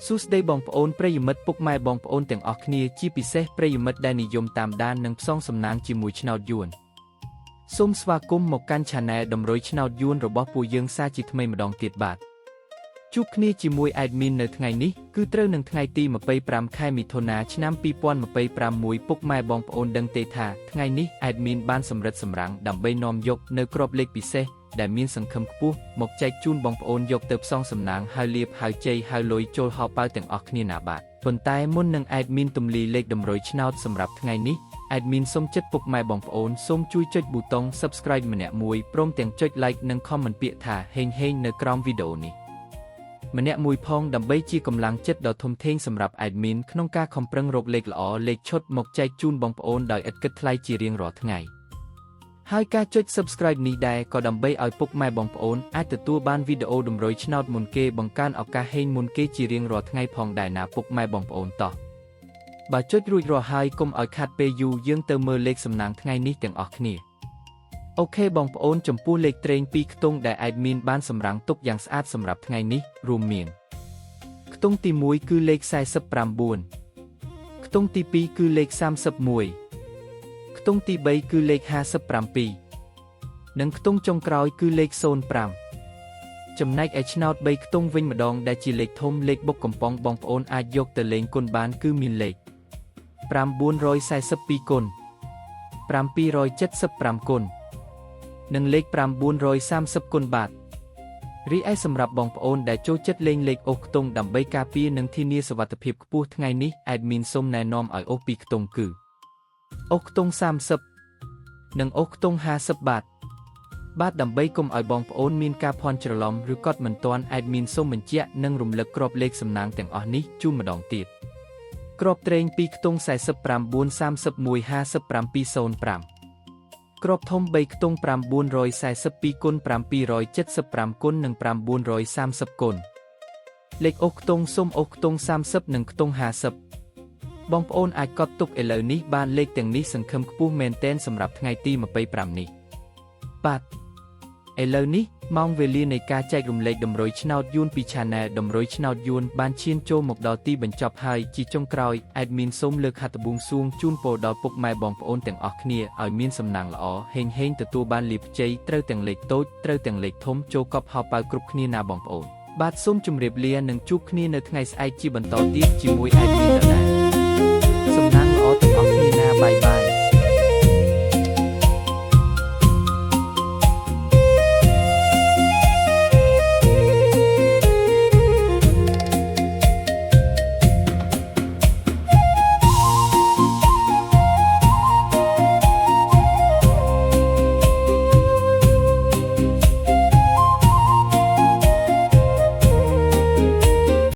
សួស្តីបងប្អូនប្រិយមិត្តពុកម៉ែបងប្អូនទាំងអស់គ្នាជាពិសេសប្រិយមិត្តដែលនិយមតាមដាននិងផ្សងសំណាងជាមួយឆ្នោតយួនសូមស្វាគមន៍មកកាន់ Channel តម្រុយឆ្នោតយួនរបស់ពួកយើងសាជាថ្មីម្ដងទៀតបាទជួបគ្នាជាមួយ Admin នៅថ្ងៃនេះគឺត្រូវនឹងថ្ងៃទី25ខែមិថុនាឆ្នាំ2026ពុកម៉ែបងប្អូនដឹងទេថាថ្ងៃនេះ Admin បានសម្រិតសម្រាំងដើម្បីនាំយកនៅក្របលេខពិសេសដែលមានសង្ឃឹមខ្ពស់មកចែកជូនបងប្អូនយកទៅផ្សងសំណាងហើយលាភហើយជ័យហើយលុយចូលហោប៉ៅទាំងអស់គ្នាណាបាទប៉ុន្តែមុននឹង Admin ទម្លាយលេខតម្រុយឆ្នោតសម្រាប់ថ្ងៃនេះ Admin សូមចិត្តពុកម៉ែបងប្អូនសូមជួយចុចប៊ូតុង Subscribe ម្នាក់មួយព្រមទាំងចុច Like និង Comment ពាក្យថាហេងហេងនៅក្រោមវីដេអូនេះម្នាក់មួយផងដើម្បីជាកម្លាំងចិត្តដ៏ធំធេងសម្រាប់ Admin ក្នុងការខំប្រឹងរកលេខល្អលេខឈុតមកចែកជូនបងប្អូនដោយឥតគិតថ្លៃជារៀងរាល់ថ្ងៃហើយការចុច Subscribe នេះដែរក៏ដើម្បីឲ្យពុកម៉ែបងប្អូនអាចទទួលបានវីដេអូតម្រុយឆ្នោតមុនគេបង្កើនឱកាសហេងមុនគេជារៀងរាល់ថ្ងៃផងដែរណាពុកម៉ែបងប្អូនតោះបើចុចរួចរាល់ហើយកុំឲ្យខាត់ពេលយូរយើងទៅមើលលេខសំណាងថ្ងៃនេះទាំងអស់គ្នាអូខេបងប្អូនចំពោះលេខត្រេង2ខ្ទង់ដែល Admin បានសម្រាំងទុកយ៉ាងស្អាតសម្រាប់ថ្ងៃនេះរួមមានខ្ទង់ទី1គឺលេខ49ខ្ទង់ទី2គឺលេខ31ខ្ទង់ទី3គឺលេខ57និងខ្ទង់ចុងក្រោយគឺលេខ05ចំណែកឯឆ្នោត3ខ្ទង់វិញម្ដងដែលជាលេខធំលេខបុកកំប៉ុងបងប្អូនអាចយកទៅលេងគុណបានគឺមានលេខ942គុណ775គុណនិងលេខ930គុណបាទរីឯសម្រាប់បងប្អូនដែលចូលចិត្តលេងលេខអូសខ្ទង់ដើម្បីការពារនិងធានាសុវត្ថិភាពខ្ពស់ថ្ងៃនេះ Admin សូមណែនាំឲ្យអូស2ខ្ទង់គឺអូសខ្ទង់30និងអូសខ្ទង់50បាទដើម្បីកុំឲ្យបងប្អូនមានការភ័ន្តច្រឡំឬកត់មិនទាន់ Admin សូមបញ្ជាក់និងរំលឹកក្របលេខសំណាងទាំងអស់នេះជូនម្ដងទៀតក្របត្រេង2ខ្ទង់49 31 5705ក្របធំ3ខ្ទង់942គុណ775គុណនិង930គុណលេខអូសខ្ទង់សូមអូសខ្ទង់30និងខ្ទង់50បងប្អូនអាចកត់ទុកឥឡូវនេះបានលេខទាំងនេះសង្ឃឹមខ្ពស់មែនទែនសម្រាប់ថ្ងៃទី25នេះបាទឥឡូវនេះម៉ោងវេលានៃការចែករំលែកតម្រុយឆ្នោតយួនពី Channel តម្រុយឆ្នោតយួនបានឈានចូលមកដល់ទីបញ្ចប់ហើយជាចុងក្រោយ Admin សូមលើកហត្ថបួងសួងជូនពរដល់ពុកម៉ែបងប្អូនទាំងអស់គ្នាឲ្យមានសំណាងល្អហេងហេងទទួលបានលាភជ័យត្រូវទាំងលេខតូចត្រូវទាំងលេខធំចូលកប់ហោប៉ៅគ្រប់គ្នាណាបងប្អូនបាទសូមជម្រាបលានិងជួបគ្នានៅថ្ងៃស្អែកជាបន្តទៀតជាមួយ Admin ដដែលសំណាងល្អទាំងអស់គ្នាណាបាយ